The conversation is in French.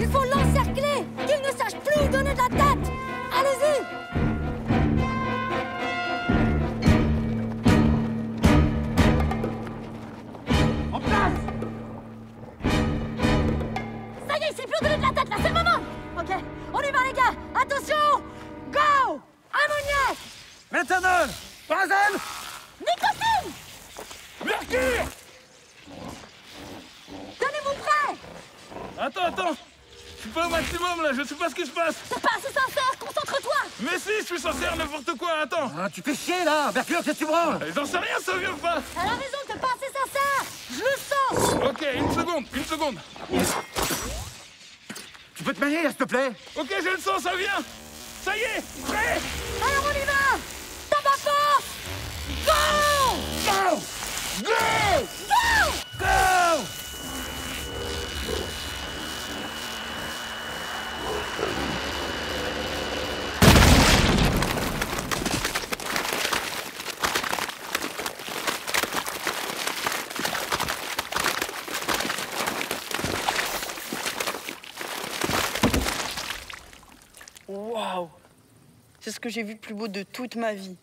Il faut l'encercler, qu'il ne sache plus où donner de la tête. Allez-y. En place. Ça y est, il sait plus où donner de la tête, là, c'est le moment. Ok, on y va, les gars. Attention. Go. Ammoniac. Méthanol. Benzène. Nicotine. Mercure. Tenez-vous prêts. Attends. Je suis pas au maximum là, je sais pas ce qui se passe. C'est pas assez sincère, concentre-toi. Mais si, je suis censé faire n'importe quoi, attends. Ah, tu fais chier là. Mercure, qu'est-ce que tu branles? J'en sais rien, ça vient pas. Elle a raison, t'es pas assez sincère. Je le sens. Ok, une seconde. Tu peux te manier là, s'il te plaît? Ok, j'ai le sens, ça vient. Ça y est, prêt. Alors on y va. Tabac fort. Go. Go. Go. Go. Go. Waouh! C'est ce que j'ai vu de plus beau de toute ma vie.